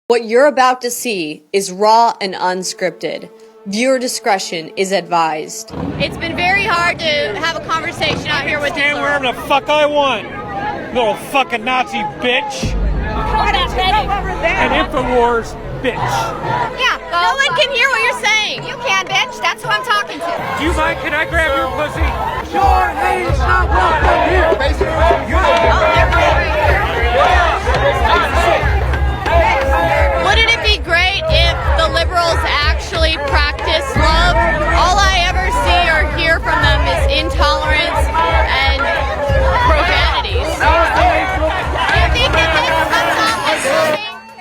What you're about to see is raw and unscripted. Viewer discretion is advised. It's been very hard to have a conversation out here with you. Stand wherever the fuck I want. Little fucking Nazi bitch. And InfoWars bitch. Yeah, no one can hear what you're saying. You can, bitch. That's who I'm talking to. Do you mind? Can I grab your pussy? Your name is not welcome here. Wouldn't it be great if the liberals actually practice love? All I ever see or hear from them is intolerance and profanities. Do you think that this comes off as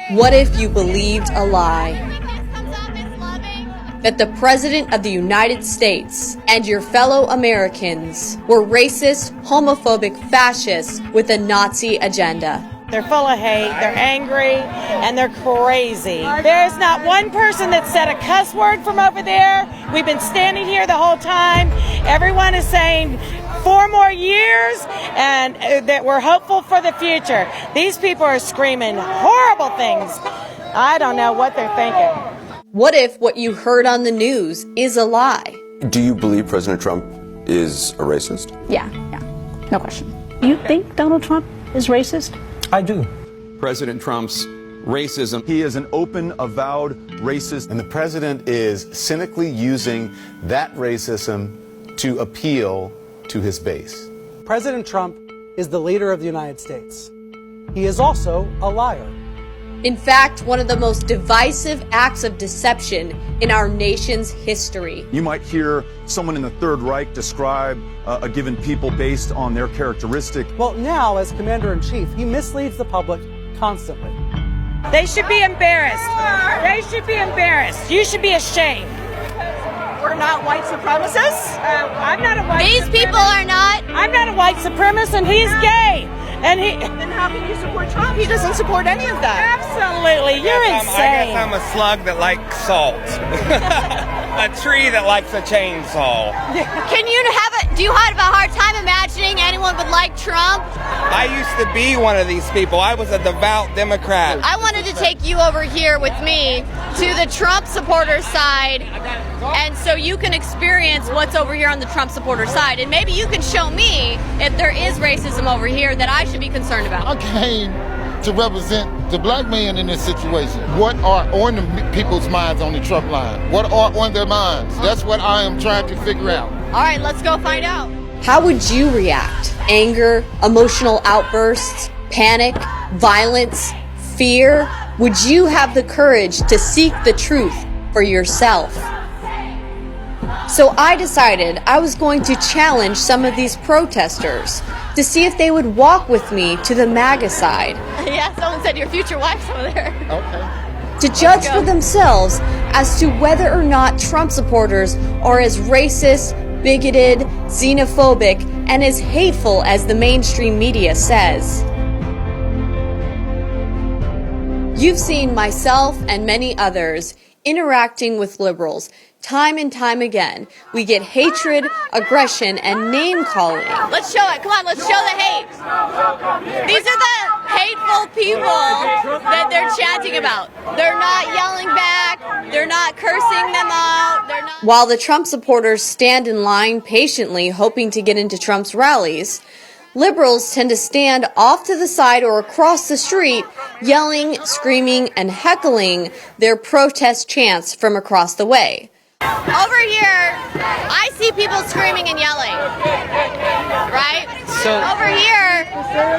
loving? What if you believed a lie? Do you think this comes off as loving? That the President of the United States and your fellow Americans were racist, homophobic fascists with a Nazi agenda. They're full of hate, they're angry, and they're crazy. There's not one person that said a cuss word from over there. We've been standing here the whole time. Everyone is saying 4 more years, and that we're hopeful for the future. These people are screaming horrible things. I don't know what they're thinking. What if what you heard on the news is a lie? Do you believe President Trump is a racist? Yeah, no question. You think Donald Trump is racist? I do. President Trump's racism. He is an open, avowed racist, and the president is cynically using that racism to appeal to his base. President Trump is the leader of the United States. He is also a liar. In fact, one of the most divisive acts of deception in our nation's history. You might hear someone in the Third Reich describe a given people based on their characteristic. Well, now, as commander-in-chief, he misleads the public constantly. They should be embarrassed. They should be embarrassed. You should be ashamed. We're not white supremacists. I'm not a white These supremacist. people are not. I'm not a white supremacist, and he's gay. And Then how can you support Trump? He doesn't support any of that. Absolutely, you're I insane. guess I'm a slug that likes salt. A tree that likes a chainsaw. Do you have a hard time imagining anyone would like Trump? I used to be one of these people. I was a devout Democrat. I wanted to take you over here with me to the Trump supporter side, and so you can experience what's over here on the Trump supporter side, and maybe you can show me if there is racism over here that I should be concerned about. I came to represent the black man in this situation. What are on the people's minds on the Trump line? What are on their minds? That's what I am trying to figure out. All right, let's go find out. How would you react? Anger, emotional outbursts, panic, violence, fear? Would you have the courage to seek the truth for yourself? So I decided I was going to challenge some of these protesters to see if they would walk with me to the MAGA side. Yeah, someone said your future wife's over there. Okay. To judge for themselves as to whether or not Trump supporters are as racist, bigoted, xenophobic, and as hateful as the mainstream media says. You've seen myself and many others interacting with liberals. Time and time again, we get hatred, aggression, and name-calling. Let's show it. Come on, let's show the hate. These are the hateful people that they're chanting about. They're not yelling back. They're not cursing them out. They're not. While the Trump supporters stand in line patiently hoping to get into Trump's rallies, liberals tend to stand off to the side or across the street, yelling, screaming, and heckling their protest chants from across the way. Over here, I see people screaming and yelling, right? So over here,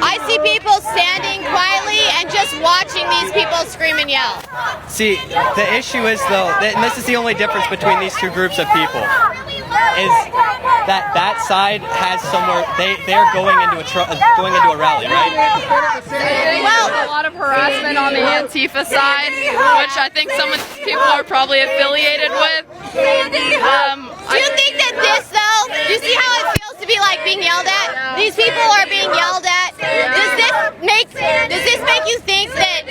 I see people standing quietly and just watching these people scream and yell. see, the issue is though, and this is the only difference between these two groups of people, is that that side has somewhere they're going into a rally, right? Well, a lot of harassment on the Antifa side, which I think some of these people are probably affiliated with. Do you think that this, though, do you see how it feels to be like being yelled at? These people are being yelled at. Does this make you think that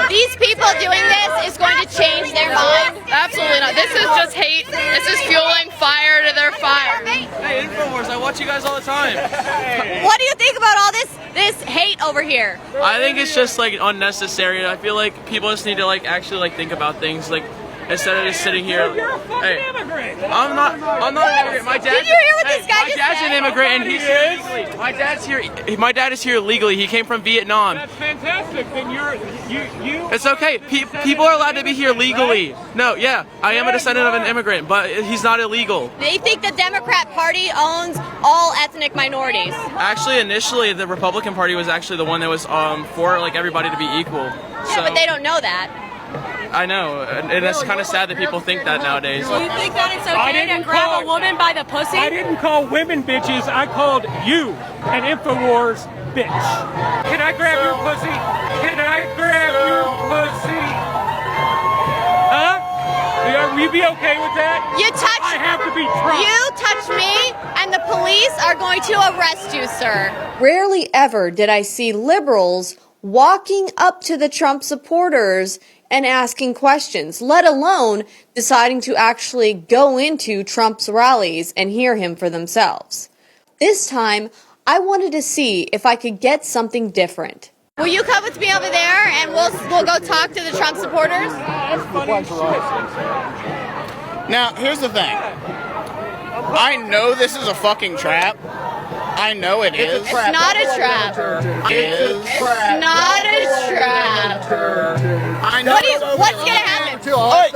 these people doing this is going to change their mind? Absolutely not. This is just hate. This is fueling fire to their fire. Hey, InfoWars, I watch you guys all the time. What do you think about all this hate over here? I think it's just like unnecessary. I feel like people just need to like actually like think about things like instead of just sitting here. Hey, I'm not an immigrant. My dad. Did you hear what this guy just said? My dad's an immigrant and he's here legally. My dad's here. My dad is here legally. He came from Vietnam. That's fantastic. Then you. It's okay. People are allowed to be here legally. No, yeah, I am a descendant of an immigrant, but he's not illegal. They think the Democrat Party owns all ethnic minorities. Actually, initially, the Republican Party was actually the one that was for like everybody to be equal. Yeah, but they don't know that. I know, and it's kind of sad that people think that nowadays. Do you think that it's okay to grab a woman by the pussy? I didn't call women bitches. I called you an InfoWars bitch. Can I grab your pussy? Can I grab your pussy? Huh? Will you be okay with that? I have to be drunk. You touch me, and the police are going to arrest you, sir. Rarely ever did I see liberals walking up to the Trump supporters and asking questions, let alone deciding to actually go into Trump's rallies and hear him for themselves. This time, I wanted to see if I could get something different. Will you come with me over there and we'll go talk to the Trump supporters? Now, here's the thing. I know this is a fucking trap. I know it is. It's not a trap. It's not a trap. I know. What's going to happen? All right.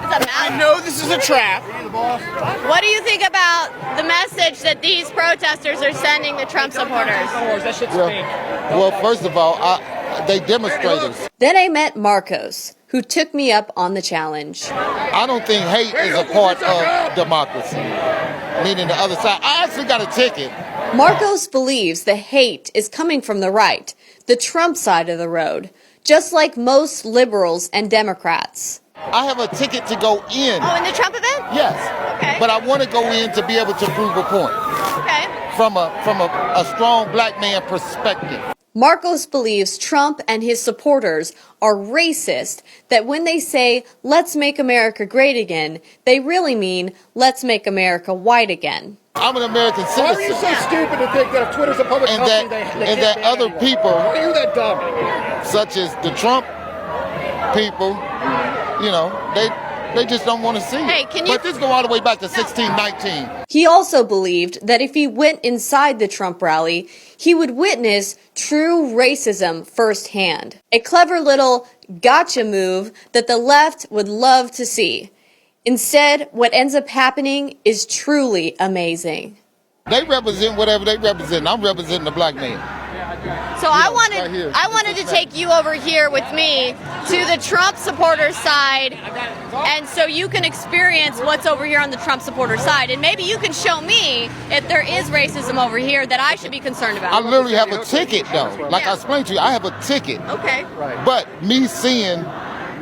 I know this is a trap. What do you think about the message that these protesters are sending the Trump supporters? Well, first of all, they demonstrators. Then I met Marcos, who took me up on the challenge. I don't think hate is a part of democracy, meaning the other side. I actually got a ticket. Marcos believes the hate is coming from the right, the Trump side of the road, just like most liberals and Democrats. I have a ticket to go in. Oh, in the Trump event? Yes. Okay. But I want to go in to be able to prove a point. Okay. From a strong black man perspective. Marcos believes Trump and his supporters are racist, that when they say, let's make America great again, they really mean, let's make America white again. I'm an American citizen. Why are you so stupid to think that if Twitter's a public company, and that other people, why are you that dumb? Such as the Trump people, you know, they just don't want to see it. But this go all the way back to 1619. He also believed that if he went inside the Trump rally, he would witness true racism firsthand. A clever little gotcha move that the left would love to see. Instead, what ends up happening is truly amazing. They represent whatever they represent. I'm representing the black man. So I wanted to take you over here with me to the Trump supporter side, and so you can experience what's over here on the Trump supporter side, and maybe you can show me if there is racism over here that I should be concerned about. I literally have a ticket, though. Like I explained to you, I have a ticket. Okay. But me seeing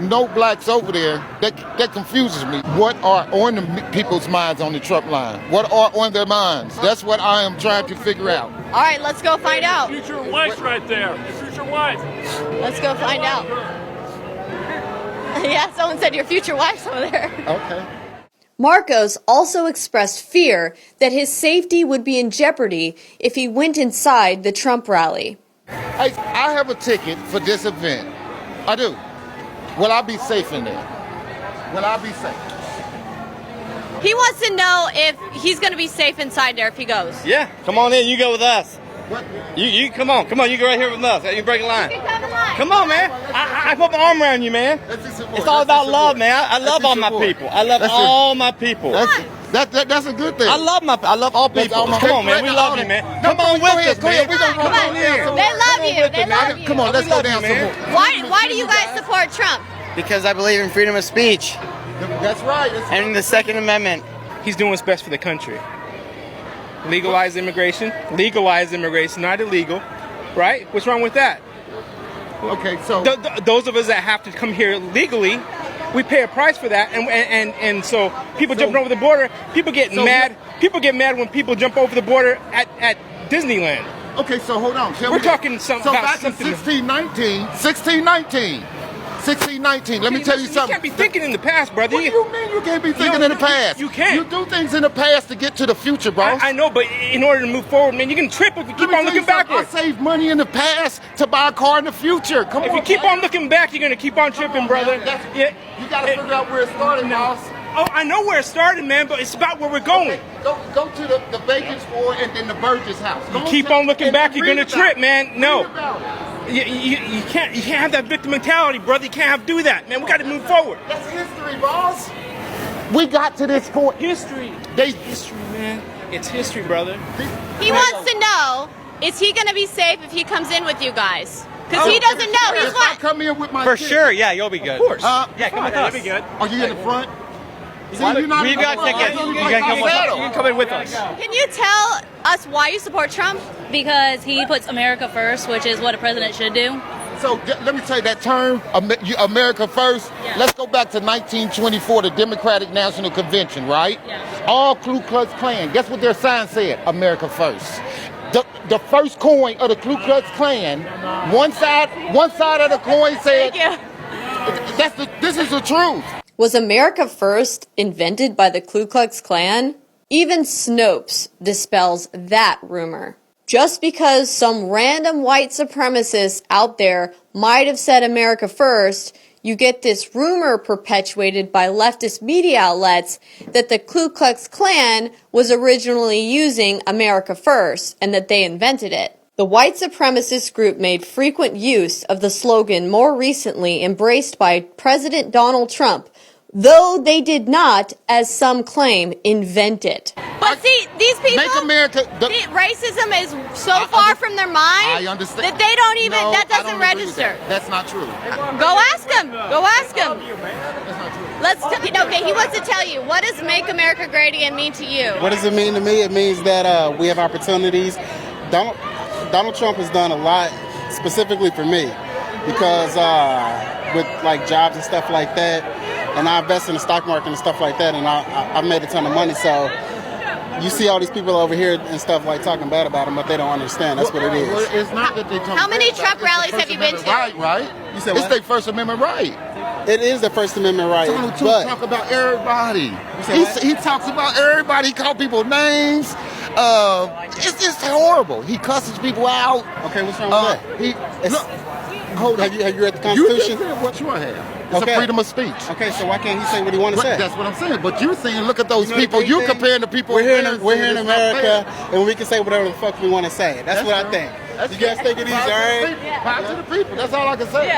no blacks over there, that confuses me. What are on the people's minds on the Trump line? What are on their minds? That's what I am trying to figure out. All right, let's go find out. Future wife right there. Future wife. Let's go find out. Yeah, someone said your future wife's over there. Okay. Marcos also expressed fear that his safety would be in jeopardy if he went inside the Trump rally. Hey, I have a ticket for this event. I do. Will I be safe in there? Will I be safe? He wants to know if he's going to be safe inside there if he goes. Yeah, come on in. You go with us. What? You come on. Come on. You go right here with us. You break a line. You can come in line. Come on, man. I put my arm around you, man. It's all about love, man. I love all my people. I love all my people. That's a good thing. I love all people. Come on, man. We love you, man. Come on with us, man. Come on. They love you. They love you. Come on, let's go down some more. Why do you guys support Trump? Because I believe in freedom of speech. That's right. And in the Second Amendment. He's doing what's best for the country. Legalize immigration, not illegal, right? What's wrong with that? Okay, so those of us that have to come here legally, we pay a price for that, and so people jumping over the border, people get mad. People get mad when people jump over the border at Disneyland. Okay, so hold on. We're talking about back in 1619, 1619. Let me tell you something. You can't be thinking in the past, brother. What do you mean you can't be thinking in the past? You can't. You do things in the past to get to the future, bro. I know, but in order to move forward, man, you're going to trip if you keep on looking backwards. I saved money in the past to buy a car in the future. Come on. If you keep on looking back, you're going to keep on tripping, brother. You got to figure out where it started, boss. Oh, I know where it started, man, but it's about where we're going. Okay, go to the bacon store and then the Burgess house. You keep on looking back, you're going to trip, man. No. You can't have that victim mentality, brother. You can't do that, man. We got to move forward. That's history, boss. We got to this point. History, man. It's history, brother. He wants to know, is he going to be safe if he comes in with you guys? Because he doesn't know. He's what? Come in with my For kids. sure, yeah, you'll be good. Of course. Yeah, come with us. You'll be good. Are you in the front? We've got tickets. You can come with us. You can come in with us. Can you tell us why you support Trump? Because he puts America first, which is what a president should do. So let me tell you that term, America First. Yeah. Let's go back to 1924, the Democratic National Convention, right? Yeah. All Ku Klux Klan. Guess what their sign said? America First. The first coin of the Ku Klux Klan, one side of the coin said, this is the truth. Was America First invented by the Ku Klux Klan? Even Snopes dispels that rumor. Just because some random white supremacists out there might have said America First, you get this rumor perpetuated by leftist media outlets that the Ku Klux Klan was originally using America First and that they invented it. The white supremacist group made frequent use of the slogan more recently embraced by President Donald Trump, though they did not, as some claim, invent it. But see, these people, Make America, racism is so far from their mind I understand. that they don't even, No, that I doesn't don't agree with register. that. That's not true. Go ask him. Go ask him. That's not true. Okay, he wants to tell you, what does Make America Great Again mean to you? What does it mean to me? It means that we have opportunities. Donald Trump has done a lot specifically for me because with like jobs and stuff like that, and I invest in the stock market and stuff like that, and I've made a ton of money. So you see all these people over here and stuff like talking bad about him, but they don't understand. That's what it is. Well, it's not that they talk How many bad Trump about it. rallies have you been to? Right? You said it's what? their First Amendment right. It is the First Amendment right. Donald Trump but talk about everybody. what? He talks about everybody. He call people names. It's just horrible. He cusses people out. Okay, what's wrong with that? Hold on. Have you read the Constitution? You just said what you have. It's Okay. a freedom of speech. Okay, so why can't he say what he want to say? That's what I'm saying. But you're saying, look at those You know people. the You're big thing? comparing the people. We're here in saying America, it's not fair. and we can say whatever the fuck we want to say. That's what I think. You guys take it easy, all right? Power to the people. That's all I can say.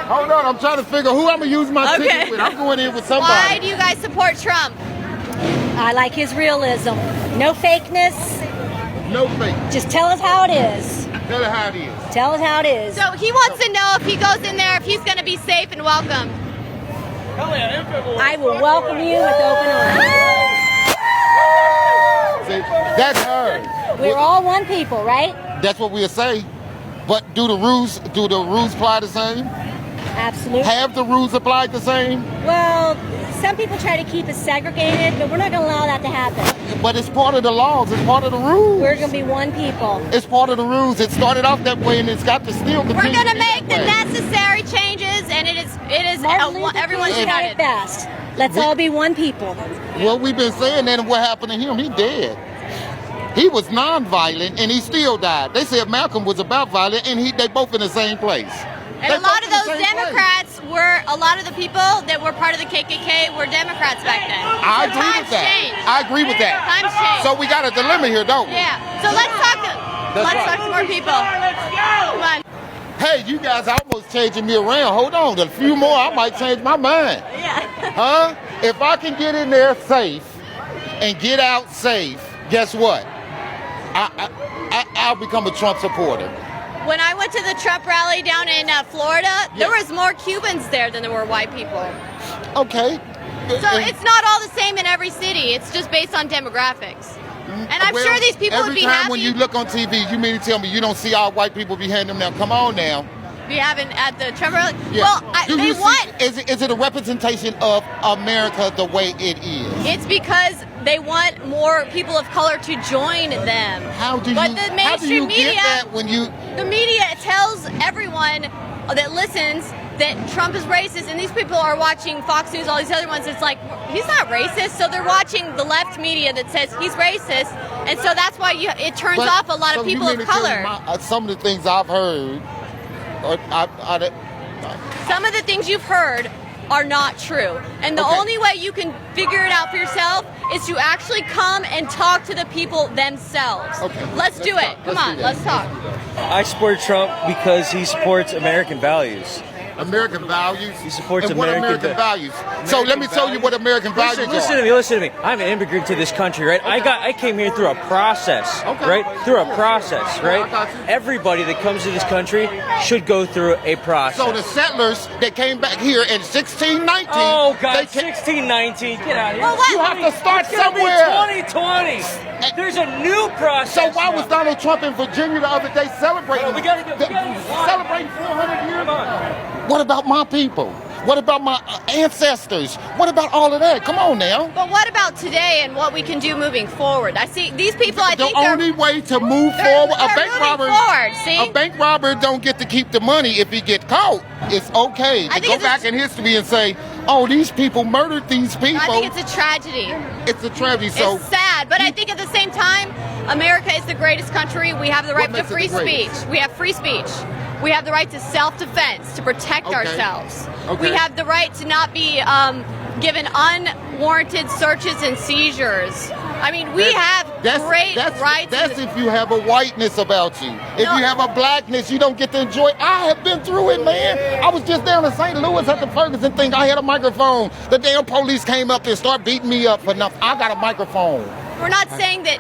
Hold on. I'm trying to figure who I'm going to use my ticket with. I'm going in with somebody. Why do you guys support Trump? I like his realism. No fakeness. No fake. Just tell us how it is. Tell us how it is. Tell us how it is. So he wants to know if he goes in there, if he's going to be safe and welcome. I will welcome you with open arms. See, that's her. We're all one people, right? That's what we'll say. But do the rules apply the same? Absolutely. Have the rules applied the same? Well, some people try to keep us segregated, but we're not going to allow that to happen. But it's part of the laws. It's part of the rules. We're going to be one people. It's part of the rules. It started off that way, and it's got to still continue. We're going to be make the that way. necessary changes, and it is everyone's said united. it best. Let's all be one people. Well, we've been saying that, and what happened to him? He dead. He was non-violent, and he still died. They said Malcolm was about violent, and they both in the same place. And a lot of those Democrats were, a lot of the people that were part of the KKK were Democrats back then. I agree with that. Changed. I agree with that. Times changed. So we got a dilemma here, don't we? Yeah. So let's talk to more people. Come on. Hey, you guys are almost changing me around. Hold on. A few more, I might change my mind. Yeah. Huh? If I can get in there safe and get out safe, guess what? I'll become a Trump supporter. When I went to the Trump rally down in Florida, there was more Cubans there than there were white people. Okay. So it's not all the same in every city. It's just based on demographics. And I'm sure these people would be every time happy. when you look on TV, you mean to tell me you don't see all white people behind them now? Come on now. We haven't at the Trump rally. Yeah. Well, they want. Is it a representation of America the way it is? It's because they want more people of color to join them. How do the mainstream you media, get that when you? The media tells everyone that listens that Trump is racist, and these people are watching Fox News, all these other ones, it's like, he's not racist, so they're watching the left media that says he's racist, and so that's why it turns off a lot of people of color. Some of the things I've heard, some of the things you've heard are not true. And the only way you can figure it out for yourself is to actually come and talk to the people themselves. Let's do it. Come on, let's talk. I support Trump because he supports American values. American values? He supports and what American values? So let me tell you what American values are. Listen to me. I'm an immigrant to this country, right? I came here through a process, right? Through a process, right? Everybody that comes to this country should go through a process. So the settlers that came back here in 1619. Oh God, 1619. Get out of here. Well, you have to start it's somewhere. 2020. There's a new process. So why was Donald Trump in Virginia the other day celebrating? Celebrating 400 years. What about my people? What about my ancestors? What about all of that? Come on now. But what about today and what we can do moving forward? I see these people. I think the only way to move forward. A bank robber don't get to keep the money if he get caught. It's okay to go back in history and say, "Oh, these people murdered these people." I think it's a tragedy. It's a tragedy. So it's sad, but I think at the same time, America is the greatest country. We have the right to free speech. We have free speech. We have the right to self-defense, to protect ourselves. We have the right to not be given unwarranted searches and seizures. I mean, we have great rights. That's if you have a whiteness about you. If you have a blackness, you don't get to enjoy it. I have been through it, man. I was just down in St. Louis at the Ferguson thing. I had a microphone. The damn police came up and started beating me up for nothing. I got a microphone. We're not saying that,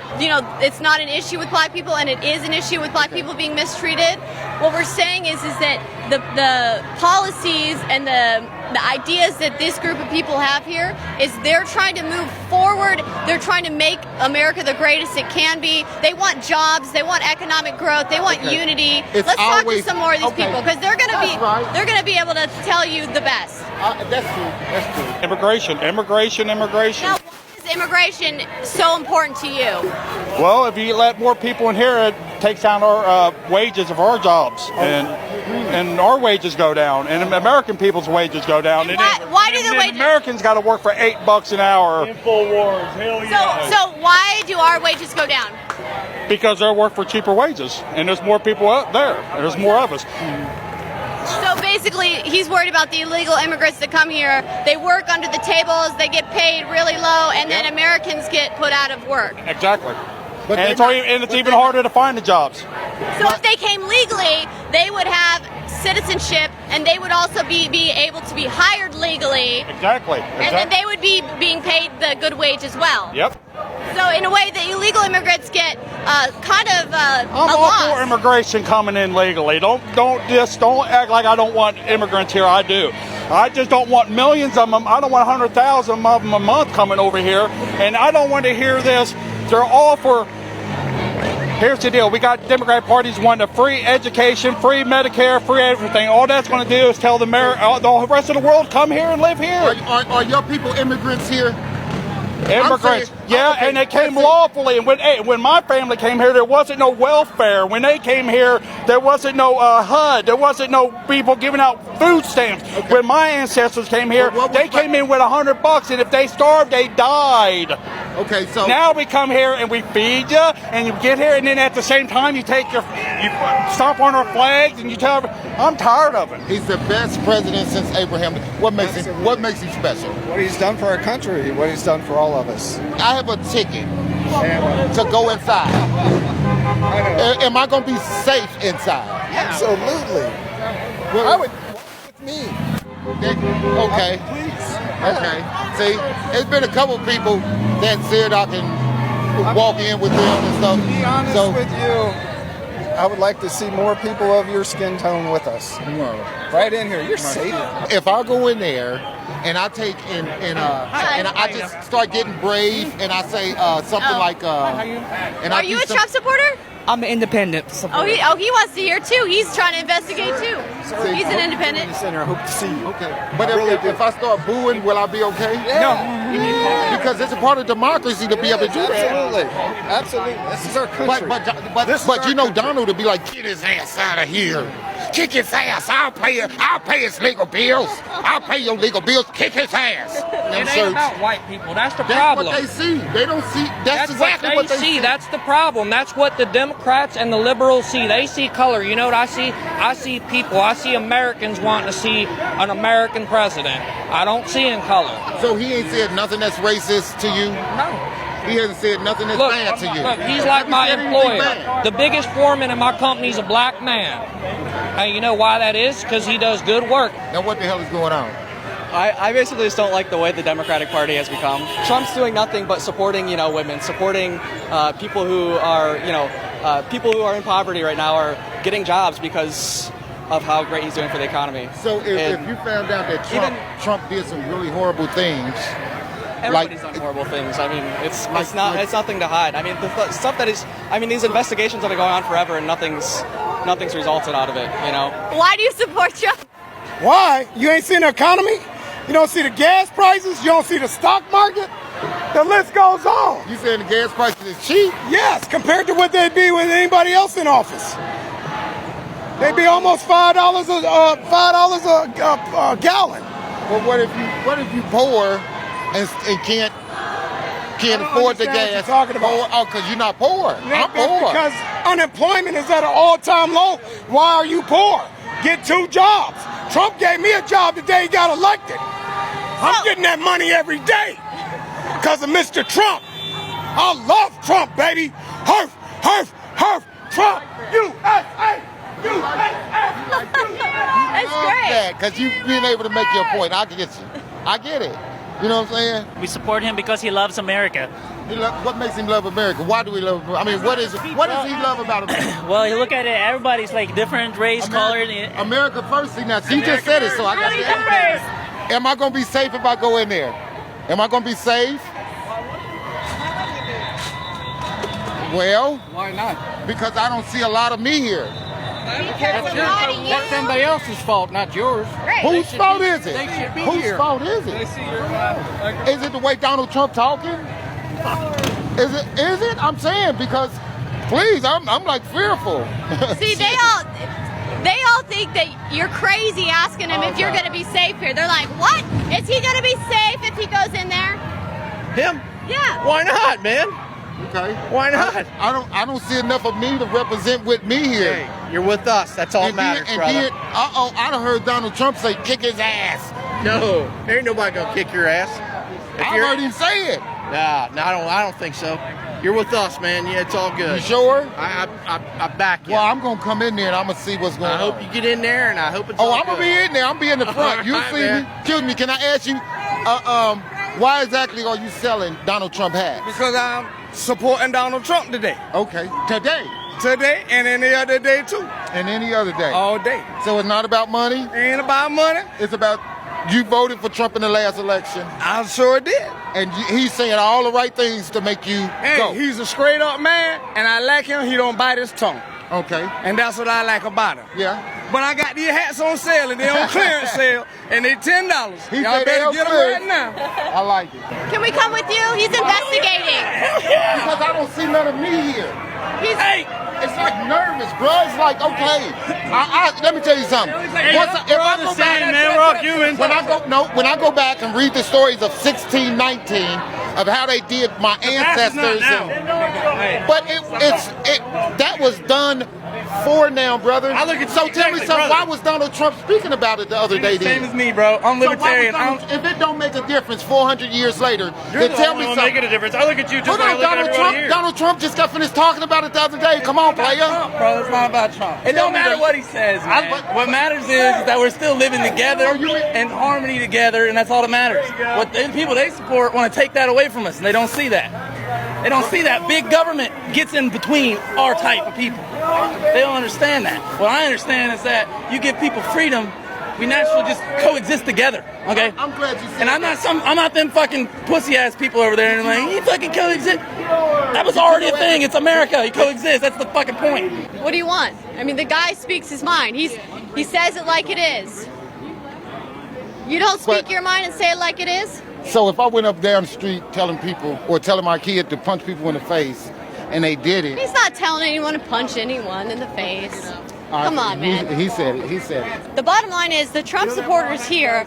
it's not an issue with black people, and it is an issue with black people being mistreated. What we're saying is that the policies and the ideas that this group of people have here is they're trying to move forward. They're trying to make America the greatest it can be. They want jobs. They want economic growth. They want unity. Let's talk to some more of these people, because they're going to be able to tell you the best. That's true. Immigration. Now, immigration so important to you? Well, if you let more people in here, it takes down our wages of our jobs, and our wages go down, and American people's wages go down. And why do the wages? Americans got to work for $8 an hour. InfoWars, hell yeah. So why do our wages go down? Because they work for cheaper wages, and there's more people out there. There's more of us. So basically, he's worried about the illegal immigrants that come here. They work under the tables, they get paid really low, and then Americans get put out of work. Exactly. And it's even harder to find the jobs. So if they came legally, they would have citizenship, and they would also be able to be hired legally. Exactly. And then they would be being paid the good wage as well. Yep. So in a way, the illegal immigrants get kind of I'm all for immigration coming in legally. Don't act like I don't want immigrants here. I do. I just don't want millions of them. I don't want 100,000 of them a month coming over here. And I don't want to hear this. They're all for. Here's the deal. We got Democrat parties wanting a free education, free Medicare, free everything. All that's going to do is tell the rest of the world, come here and live here. Are your people immigrants here? Immigrants, and they came lawfully. And when my family came here, there wasn't no welfare. When they came here, there wasn't no HUD. There wasn't no people giving out food stamps. When my ancestors came here, they came in with $100, and if they starved, they died. Okay, so now we come here and we feed you, and you get here, and then at the same time you stomp on our flags, and you tell them, I'm tired of it. He's the best president since Abraham. What makes him special? What he's done for our country, what he's done for all of us. I have a ticket to go inside. Am I going to be safe inside? Absolutely. Well, I would walk with me. Okay. Please. Okay. See, there's been a couple people that said I can walk in with them and stuff. To be honest with you, I would like to see more people of your skin tone with us. Right in here. You're safe. If I go in there and I take and I just start getting brave and I say something like Are you a Trump supporter? I'm an independent supporter. He wants to hear too. He's trying to investigate too. He's an independent. Center. I hope to see you. Okay. But if I start booing, will I be okay? Yeah. No. Because it's a part of democracy to be able to do that. Absolutely. This is our country. But Donald would be like, get his ass out of here. Kick his ass. I'll pay his legal bills. I'll pay your legal bills. Kick his ass. It ain't about white people. That's the problem. That's what they see. They don't see. That's exactly what they see. That's the problem. That's what the Democrats and the liberals see. They see color. You know what I see? I see people. I see Americans wanting to see an American president. I don't see in color. So he ain't said nothing that's racist to you? No. He hasn't said nothing that's bad to you. Look, he's like my employer. The biggest foreman in my company is a black man. And you know why that is? Because he does good work. Now what the hell is going on? I basically just don't like the way the Democratic Party has become. Trump's doing nothing but supporting, women, supporting people who are, people who are in poverty right now are getting jobs because of how great he's doing for the economy. So if you found out that Trump did some really horrible things, everybody's done horrible things. I mean, it's nothing to hide. I mean, the stuff that is, these investigations have been going on forever and nothing's resulted out of it. Why do you support Trump? Why? You ain't seen the economy? You don't see the gas prices? You don't see the stock market? The list goes on. You saying the gas prices is cheap? Yes, compared to what they'd be with anybody else in office. They'd be almost $5 a gallon. Well, what if you poor and can't afford the gas? What you're talking about. Oh, because you're not poor. I'm poor. Because unemployment is at an all-time low. Why are you poor? Get 2 jobs. Trump gave me a job the day he got elected. I'm getting that money every day because of Mr. Trump. I love Trump, baby. Herf, herf, herf. Trump, USA, USA. That's great. Because you being able to make your point. I get you. I get it. You know what I'm saying? We support him because he loves America. What makes him love America? Why do we love America? I mean, what does he love about America? Well, you look at it, everybody's like different race, color. America first. Now, she just said it, so I got to say. Am I going to be safe if I go in there? Am I going to be safe? Well, why not? Because I don't see a lot of me here. That's somebody else's fault, not yours. Right. Whose fault is it? They should be Whose here. fault is it? Is it the way Donald Trump talking? Is it? I'm saying because, please, I'm like fearful. See, they all think that you're crazy asking him if you're going to be safe here. They're like, what? Is he going to be safe if he goes in there? Him? Yeah. Why not, man? Okay. Why not? I don't see enough of me to represent with me here. Hey, you're with us. That's all that matters, brother. I done heard Donald Trump say, kick his ass. No, there ain't nobody gonna kick your ass. I heard him say it. Nah, I don't think so. You're with us, man. Yeah, it's all good. You sure? I back you. Well, I'm gonna come in there and I'm gonna see what's going on. I hope you get in there, and I hope it's. I'm gonna be in there. I'm be in the front. You see me? Excuse me. Can I ask you? Why exactly are you selling Donald Trump hats? Because I'm supporting Donald Trump today. Okay. Today, and any other day too. And any other day. All day. So it's not about money? It ain't about money. It's about you voted for Trump in the last election. I sure did. And he's saying all the right things to make you go. He's a straight up man, and I like him. He don't bite his tongue. Okay. And that's what I like about him. Yeah. But I got these hats on sale, and they're on clearance sale, and they're $10. Y'all better get them right now. I like it. Can we come with you? He's investigating. Because I don't see none of me here. It's like nervous, bro. It's like, okay. Let me tell you something. If I go back, man, we're all humans. When I go back and read the stories of 1619 of how they did my ancestors, but that was done for now, brother. So tell me something. Why was Donald Trump speaking about it the other day? Same as me, bro. I'm libertarian. If it don't make a difference 400 years later, then tell me something. Make it a difference. I look at you just like I look at everyone here. Donald Trump just got finished talking about it the other day. Come on, player. Trump, bro. It's not about Trump. It don't matter what he says, man. What matters is that we're still living together in harmony together, and that's all that matters. What the people they support want to take that away from us, and they don't see that. They don't see that big government gets in between our type of people. They don't understand that. What I understand is that you give people freedom, we naturally just coexist together. Okay? I'm glad you said and I'm not them fucking pussy ass people over there and like, you fucking coexist. That was already a thing. It's America. You coexist. That's the fucking point. What do you want? I mean, the guy speaks his mind. He says it like it is. You don't speak your mind and say it like it is? So if I went up down the street telling people or telling my kid to punch people in the face and they did it. He's not telling anyone to punch anyone in the face. Come on, man. He said it. He said it. The bottom line is the Trump supporters here,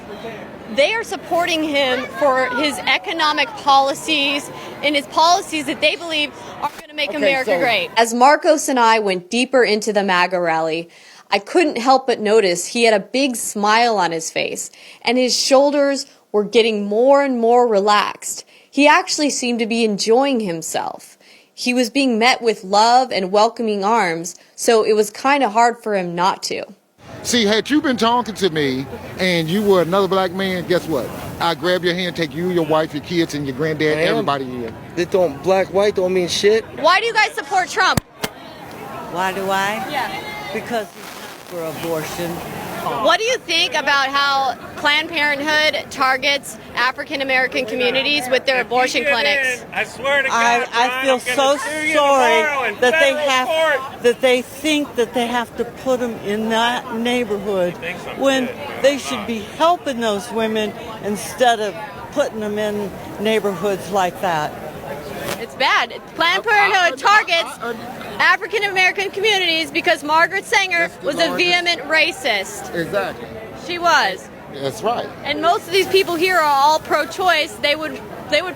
they are supporting him for his economic policies and his policies that they believe are going to make America great. As Marcos and I went deeper into the MAGA rally, I couldn't help but notice he had a big smile on his face, and his shoulders were getting more and more relaxed. He actually seemed to be enjoying himself. He was being met with love and welcoming arms, so it was kind of hard for him not to. See, had you been talking to me and you were another black man, guess what? I'd grab your hand, take you, your wife, your kids, and your granddad, everybody here. Black, white don't mean shit. Why do you guys support Trump? Why do I? Yeah. Because he's not for abortion. What do you think about how Planned Parenthood targets African American communities with their abortion clinics? I swear to God, I feel so sorry that they think that they have to put them in that neighborhood when they should be helping those women instead of putting them in neighborhoods like that. It's bad. Planned Parenthood targets African American communities because Margaret Sanger was a vehement racist. Exactly. She was. That's right. And most of these people here are all pro-choice. They would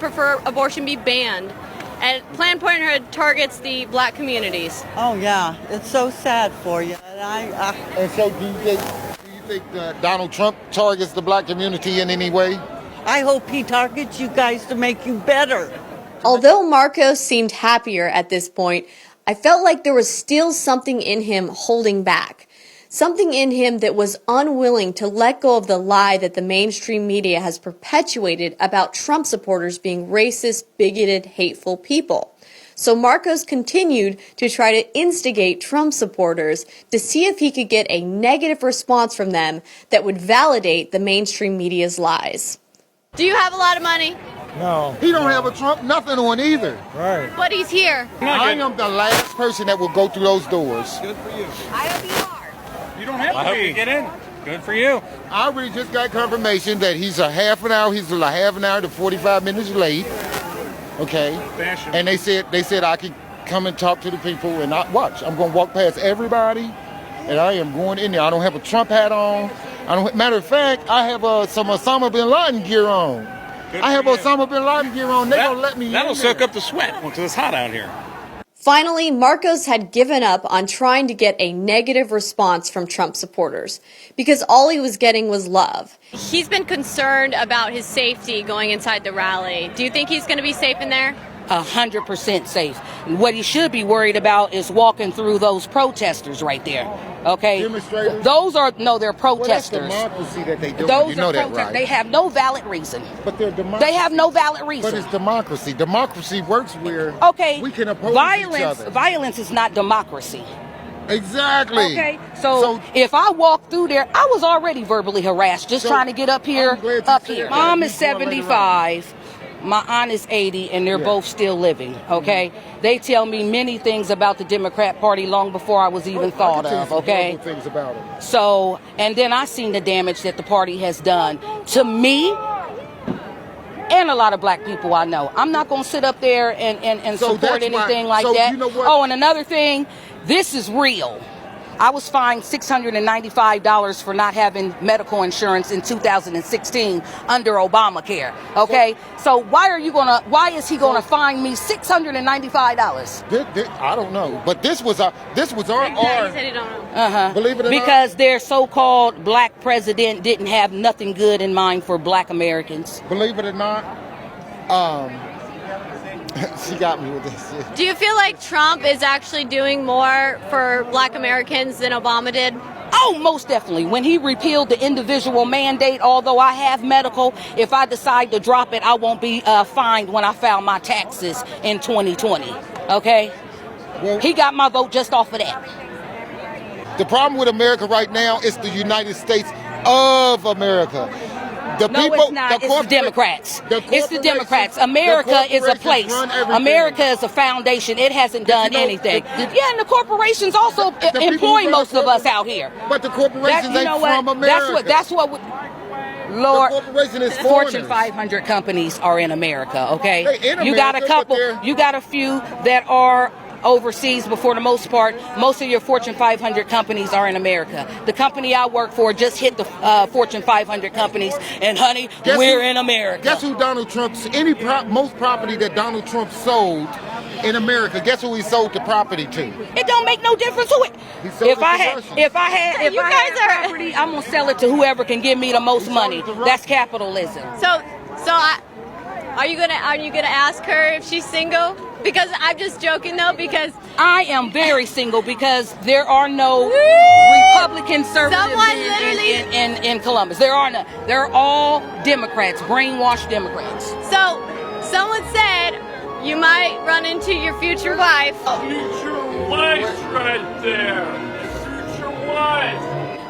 prefer abortion be banned. And Planned Parenthood targets the black communities. Oh yeah, it's so sad for you. And so do you think Donald Trump targets the black community in any way? I hope he targets you guys to make you better. Although Marcos seemed happier at this point, I felt like there was still something in him holding back. Something in him that was unwilling to let go of the lie that the mainstream media has perpetuated about Trump supporters being racist, bigoted, hateful people. So Marcos continued to try to instigate Trump supporters to see if he could get a negative response from them that would validate the mainstream media's lies. Do you have a lot of money? No. He don't have a Trump nothing on either. Right. But he's here. I am the last person that will go through those doors. Good for you. I hope you are. You don't have to be. I hope you get in. Good for you. I already just got confirmation that he's a half an hour to 45 minutes late. Okay. Fashion. And they said I could come and talk to the people and not watch. I'm gonna walk past everybody and I am going in there. I don't have a Trump hat on. Matter of fact, I have some Osama bin Laden gear on. I have Osama bin Laden gear on. They don't let me in. That'll soak up the sweat because it's hot out here. Finally, Marcos had given up on trying to get a negative response from Trump supporters because all he was getting was love. He's been concerned about his safety going inside the rally. Do you think he's going to be safe in there? 100% safe. What he should be worried about is walking through those protesters right there. Okay? Demonstrators? They're protesters. Well, that's democracy that they do. Those you know are that, protesters. right? They have no valid reason. But they're democracy. They have no valid reason. But it's democracy. Democracy works where we can oppose each other. Violence is not democracy. Exactly. Okay, so if I walk through there, I was already verbally harassed just trying to get up here. Mom is 75. My aunt is 80, and they're both still living, okay? They tell me many things about the Democrat Party long before I was even thought of, okay? Things about it. So, and then I seen the damage that the party has done to me and a lot of black people I know. I'm not going to sit up there and support anything like that. You know what? Oh, and another thing, this is real. I was fined $695 for not having medical insurance in 2016 under Obamacare. Okay, so why is he gonna fine me $695? I don't know, but this was our. He said he don't know. Believe it or not, because their so-called black president didn't have nothing good in mind for black Americans. Believe it or not, she got me with this. Do you feel like Trump is actually doing more for black Americans than Obama did? Oh, most definitely. When he repealed the individual mandate, although I have medical, if I decide to drop it, I won't be fined when I file my taxes in 2020. Okay? Well, he got my vote just off of that. The problem with America right now is the United States of America. No, it's not. It's the Democrats. It's the Democrats. America is a place. America is a foundation. It hasn't done anything. Yeah, and the corporations also employ most of us out here. But the corporations ain't from America. That's what. Lord, the corporation is Fortune 500 companies are in America. Okay, in America, you got a couple. You got a few that are overseas, but for the most part, most of your Fortune 500 companies are in America. The company I work for just hit the Fortune 500 companies, and honey, we're in America. Guess who Donald Trump's, most property that Donald Trump sold in America, guess who he sold the property to? It don't make no difference who it. If I had property, I'm gonna sell it to whoever can give me the most money. That's capitalism. Are you gonna ask her if she's single? Because I'm just joking though, because I am very single because there are no Republican conservatives in Columbus. There are none. They're all Democrats, brainwashed Democrats. So someone said you might run into your future wife. Future wife right there. Future wife.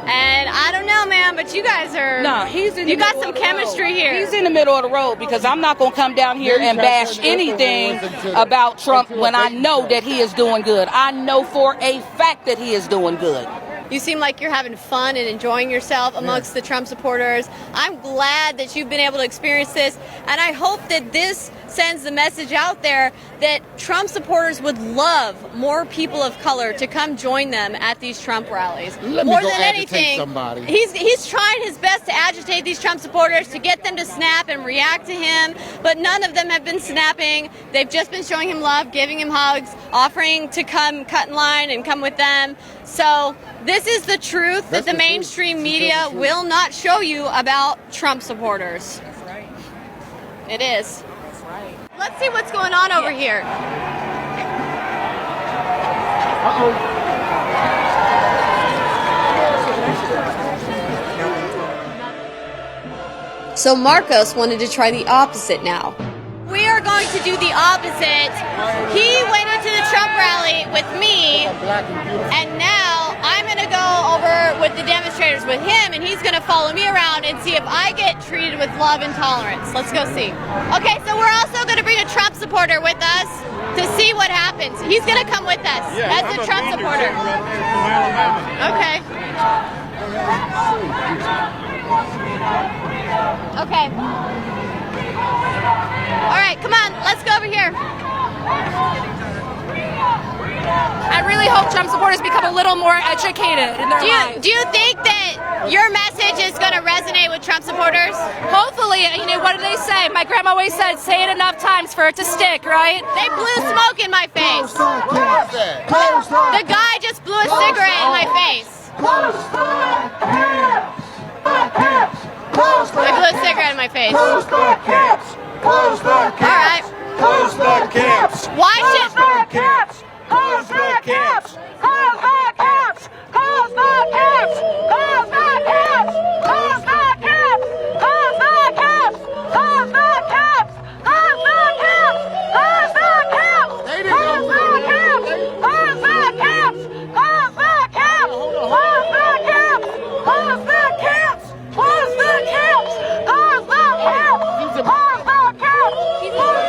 And I don't know, man, but you guys are. No, you got some chemistry here. He's in the middle of the road because I'm not going to come down here and bash anything about Trump when I know that he is doing good. I know for a fact that he is doing good. You seem like you're having fun and enjoying yourself amongst the Trump supporters. I'm glad that you've been able to experience this, and I hope that this sends the message out there that Trump supporters would love more people of color to come join them at these Trump rallies. More than anything, he's trying his best to agitate these Trump supporters to get them to snap and react to him, but none of them have been snapping. They've just been showing him love, giving him hugs, offering to come cut in line and come with them. So this is the truth that the mainstream media will not show you about Trump supporters. That's right. It is. That's right. Let's see what's going on over here. So Marcos wanted to try the opposite now. We are going to do the opposite. He went into the Trump rally with me, and now I'm going to go over with the demonstrators with him, and he's going to follow me around and see if I get treated with love and tolerance. Let's go see. Okay, so we're also going to bring a Trump supporter with us to see what happens. He's going to come with us as a Trump supporter. Okay. Okay. All right, come on, let's go over here. I really hope Trump supporters become a little more educated in their lives. Do you think that your message is going to resonate with Trump supporters? Hopefully, what do they say? My grandma always said, say it enough times for it to stick, right? They blew smoke in my face. The guy just blew a cigarette in my face. They blew a cigarette in my face. Close the camps! Close the camps! All right. Close the camps! Why should... Close the camps! Close the camps! Close the camps! Close the camps! Close the camps! Close the camps! Close the camps! Close the camps! Close the camps! Close the camps! Close the camps! Close the camps! Close the camps! Close the camps! Close the camps! Close the camps! Close the camps! Close the camps! Close the camps!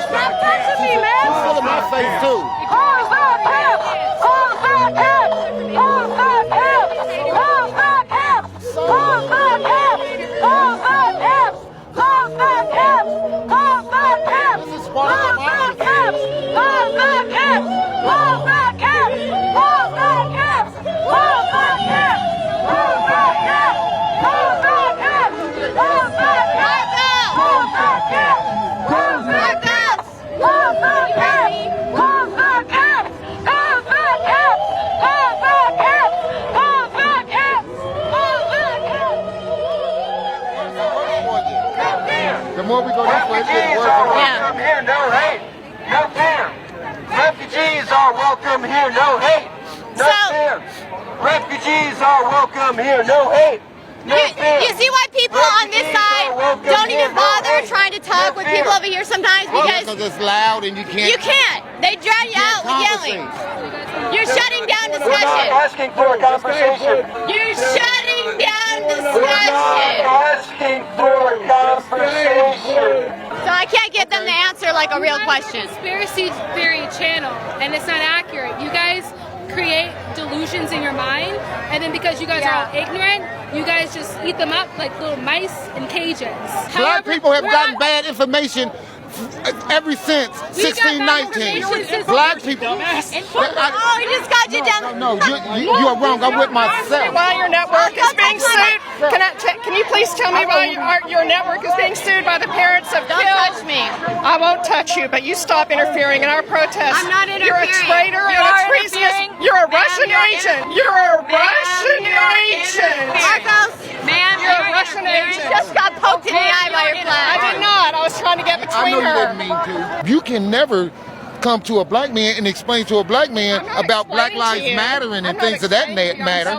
Stop touching me, man! He's filling my face too. Close the camps! Close the camps! Close the camps! Close the camps! Close the camps! Close the camps! Close the camps! Close the camps! This is part of the camps! Close the camps! Close the camps! Close the camps! Close the camps! Close the camps! Close the camps! Close the camps! Close the camps! Close the camps! Close the camps! Close the camps! Close the camps! Close the camps! Close the camps! Close the camps! The more we go this way, Refugees are welcome here, no hate, no fear. Refugees are welcome here, no hate, no fear. Refugees are welcome here, no hate. You see why people on this side don't even bother trying to talk with people over here sometimes? Because it's loud and you can't. You can't. They drown you out with yelling. You're shutting down discussion. We're not asking for a conversation. You're shutting down We're discussion. not asking for a conversation. So I can't get them to answer like a real question. Conspiracy theory channel, and it's not accurate. You guys create delusions in your mind, and then because you guys are all ignorant, you guys just eat them up like little mice in cages. Black people have gotten bad information ever since 1619, black people. Oh, he just got you down. No, you are wrong. I'm with myself. Why your network is being sued? Can you please tell me why your network is being sued by the parents of Don't killed? touch me. I won't touch you, but you stop interfering in our protest. I'm not interfering. You're a traitor and a treasonous. You're a Russian agent. You're a Russian agent. Marcos, ma'am, You're a Russian agent. You just got poked in the eye by your flag. I did not. I was trying to get I between know you her. didn't mean to. You can never come to a black man and explain to a black man about Black Lives Matter and things of that matter.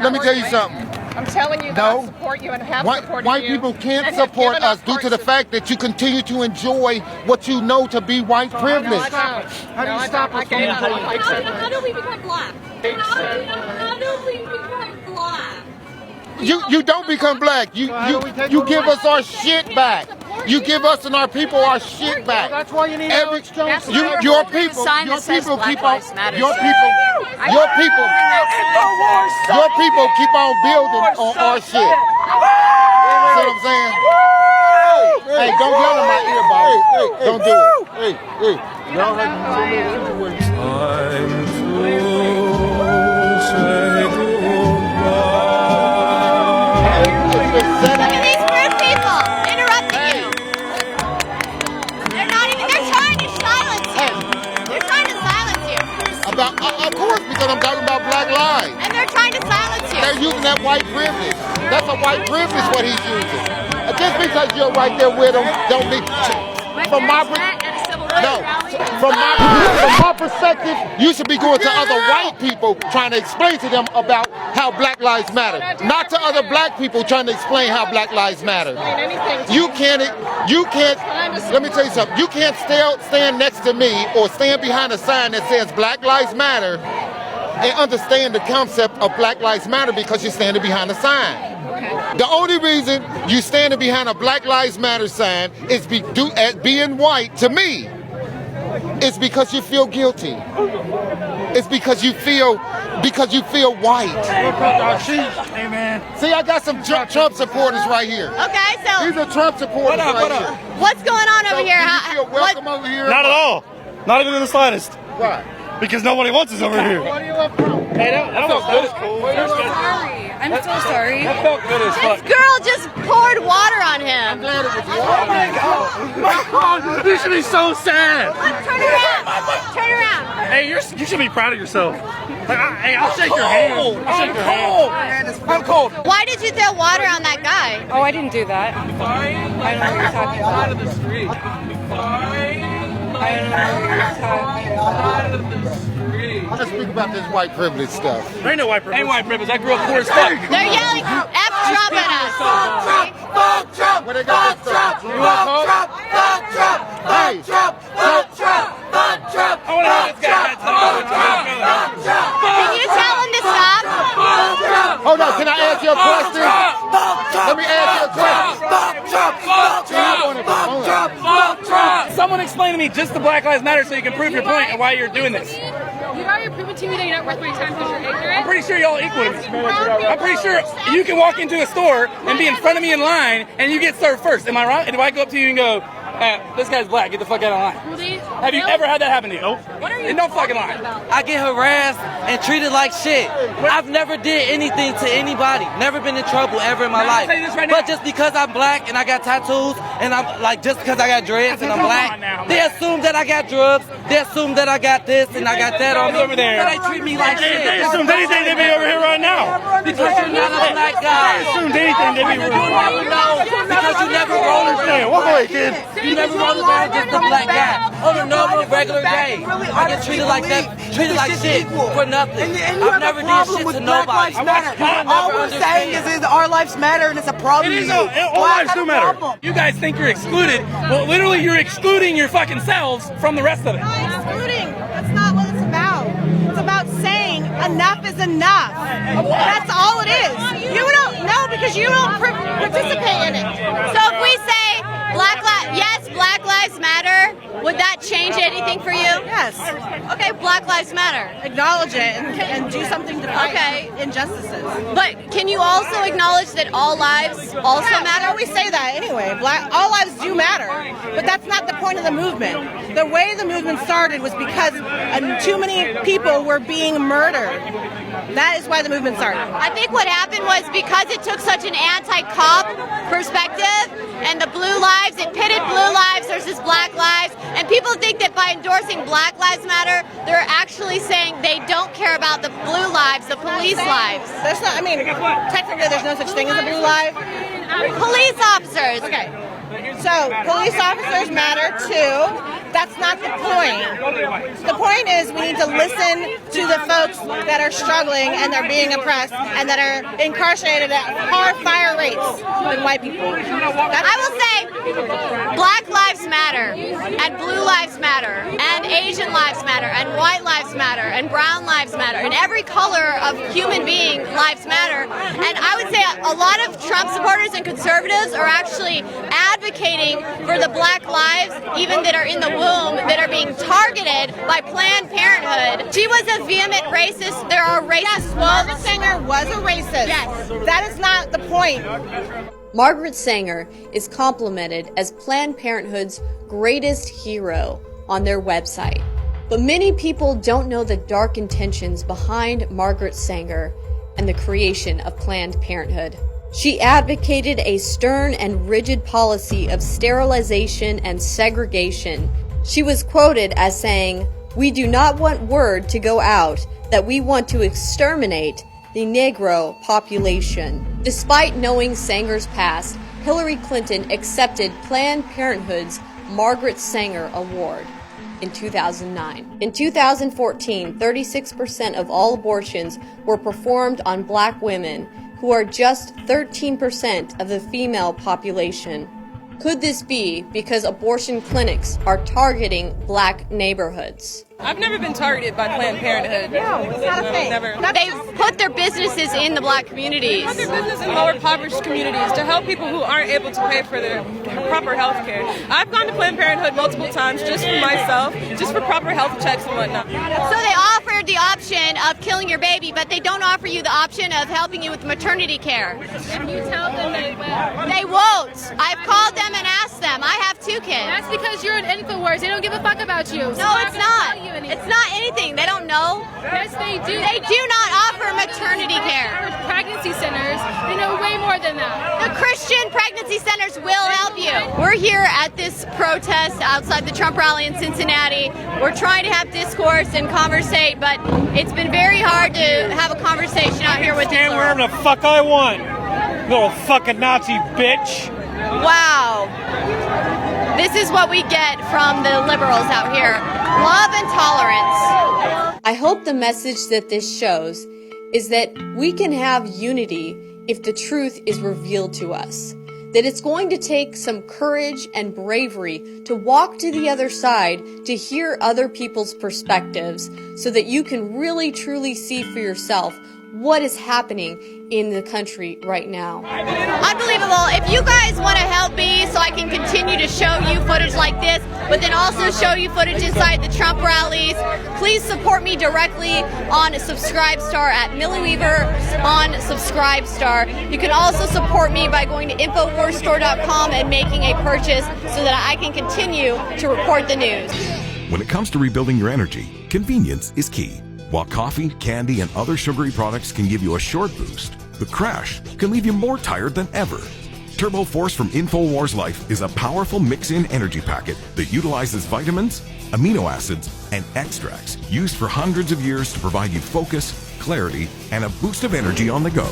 Let me tell you something. I'm telling you that I support you and have supported White you. people can't and have support given us due to the fact that you continue to enjoy what you know to be white privilege. How do you stop us from How do we become black? How do we become black? You don't become black. You give us our shit back. You give us and our people our shit back. That's why you need your people. Your people keep on. Your people keep on building on our shit. See what I'm saying? Hey, don't yell in my ear, boss. Don't do it. Hey. Y'all have Look at these rude people interrupting you. They're trying to silence you. They're trying to silence you. Of course, because I'm talking about black lives. And they're trying to silence you. They're using that white privilege. That's a white privilege what he's using. Just because you're right there with him, don't mean. From my perspective, you should be going to other white people trying to explain to them about how Black Lives Matter, not to other black people trying to explain how Black Lives Matter. You can't. Let me tell you something. You can't stand next to me or stand behind a sign that says Black Lives Matter and understand the concept of Black Lives Matter because you're standing behind a sign. The only reason you standing behind a Black Lives Matter sign is being white to me. It's because you feel guilty. It's because you feel white. Hey man. See, I got some Trump supporters right here. Okay, so these are Trump supporters right here. What's going on over here? Do you feel welcome over here? Not at all. Not even in the slightest. Why? Because nobody wants us over here. Where are you up from? Hey, that felt good as cool. I'm so sorry. That felt good as fuck. This girl just poured water on him. I'm glad it was Oh my god! My god! You should be so sad. Turn around. Turn around. Hey, you should be proud of yourself. Like, hey, I'll shake your hand. I'll shake your hand. I'm cold. Why did you throw water on that guy? Oh, I didn't do that. I don't know what you're talking about. Of the street. I don't know what you're talking about. Let's speak about this white privilege stuff. There ain't no white privilege. Ain't white privilege. I grew up poor as fuck. They're yelling F Trump at us. Fuck Trump! What they got this stuff? You want to call? Fuck Trump! Fuck Trump! Fuck Trump! Fuck Trump! I want to have this guy. Can you tell him to stop? Hold on, can I ask you a question? Let me ask you a question. Someone explain to me just the Black Lives Matter so you can prove your point and why you're doing this. You know you're proving to me that you're not worth my time because you're ignorant. I'm pretty sure y'all equal to me. I'm pretty sure you can walk into a store and be in front of me in line and you get served first. Am I wrong? And if I go up to you and go, this guy's black, get the fuck out of line. Really? Have you ever had that happen to you? Nope. What are you No fucking line. I get harassed and treated like shit. I've never did anything to anybody. Never been in trouble ever in my Now, I'll life. tell you this right now. But just because I'm black and I got tattoos and I'm like, just because I got dreads and I'm black, they assume that I got drugs. They assume that I got this and I got that on me. Over there. But they treat me like shit. They assume anything they be over here right now. Because you're not a black guy. They assume anything they be rude. Because you never roll around. Walk away, kid. You never roll around just a black guy on a normal, regular day. I get treated like that, treated like shit for nothing. I've never did shit to nobody. All we're saying is our lives matter and it's a problem. It is all lives do matter. You guys think you're excluded. Well, literally, you're excluding your fucking selves from the rest of it. Excluding. That's not what it's about. It's about saying enough is enough. That's all it is. You don't know because you don't participate in it. So if we say Black Lives Matter, would that change it anything for you? Yes. Okay, Black Lives Matter. Acknowledge it and do something to fight injustices. But can you also acknowledge that all lives also matter? I always say that anyway. All lives do matter, but that's not the point of the movement. The way the movement started was because too many people were being murdered. That is why the movement started. I think what happened was because it took such an anti-cop perspective and the blue lives, it pitted blue lives versus black lives, and people think that by endorsing Black Lives Matter, they're actually saying they don't care about the blue lives, the police lives. There's not, I mean, technically there's no such thing as a blue life. Police officers. Okay. So police officers matter too. That's not the point. The point is we need to listen to the folks that are struggling and they're being oppressed and that are incarcerated at far higher rates than white people. I will say Black Lives Matter and Blue Lives Matter and Asian Lives Matter and White Lives Matter and Brown Lives Matter and every color of human being lives matter. And I would say a lot of Trump supporters and conservatives are actually advocating for the black lives, even that are in the womb, that are being targeted by Planned Parenthood. She was a vehement racist. There are racist. Yes, Margaret Sanger was a racist. Yes. That is not the point. Margaret Sanger is complimented as Planned Parenthood's greatest hero on their website. But many people don't know the dark intentions behind Margaret Sanger and the creation of Planned Parenthood. She advocated a stern and rigid policy of sterilization and segregation. She was quoted as saying, "We do not want word to go out that we want to exterminate the Negro population." Despite knowing Sanger's past, Hillary Clinton accepted Planned Parenthood's Margaret Sanger Award in 2009. In 2014, 36% of all abortions were performed on black women, who are just 13% of the female population. Could this be because abortion clinics are targeting black neighborhoods? I've never been targeted by Planned Parenthood. No, it's not a thing. Never. They've put their businesses in the black communities. Put their business in lower impoverished communities to help people who aren't able to pay for their proper health care. I've gone to Planned Parenthood multiple times just for myself, just for proper health checks and whatnot. So they offer the option of killing your baby, but they don't offer you the option of helping you with maternity care. And you tell them they will. They won't. I've called them and asked them. I have 2 kids. That's because you're an InfoWars. They don't give a fuck about you. So no, it's not. It's not anything. They don't know. Yes, they do. They do not offer maternity care. Pregnancy centers, they know way more than that. The Christian pregnancy centers will help you. We're here at this protest outside the Trump rally in Cincinnati. We're trying to have discourse and conversate, but it's been very hard to have a conversation out here with you. Stand wherever the fuck I want. Little fucking Nazi bitch. Wow. This is what we get from the liberals out here. Love and tolerance. I hope the message that this shows is that we can have unity if the truth is revealed to us. That it's going to take some courage and bravery to walk to the other side, to hear other people's perspectives, so that you can really truly see for yourself what is happening in the country right now. Unbelievable. If you guys want to help me so I can continue to show you footage like this, but then also show you footage inside the Trump rallies, please support me directly on Subscribestar at Millie Weaver on Subscribestar. You can also support me by going to InfoWarsStore.com and making a purchase so that I can continue to report the news. When it comes to rebuilding your energy, convenience is key. While coffee, candy, and other sugary products can give you a short boost, the crash can leave you more tired than ever. Turbo Force from InfoWars Life is a powerful mix-in energy packet that utilizes vitamins, amino acids, and extracts used for hundreds of years to provide you focus, clarity, and a boost of energy on the go.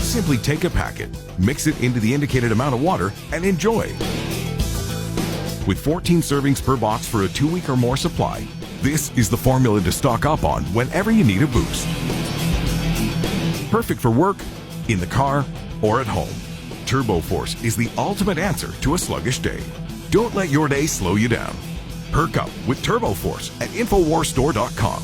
Simply take a packet, mix it into the indicated amount of water, and enjoy. With 14 servings per box for a 2-week or more supply, this is the formula to stock up on whenever you need a boost. Perfect for work, in the car, or at home. Turbo Force is the ultimate answer to a sluggish day. Don't let your day slow you down. Perk up with Turbo Force at InfoWarsStore.com.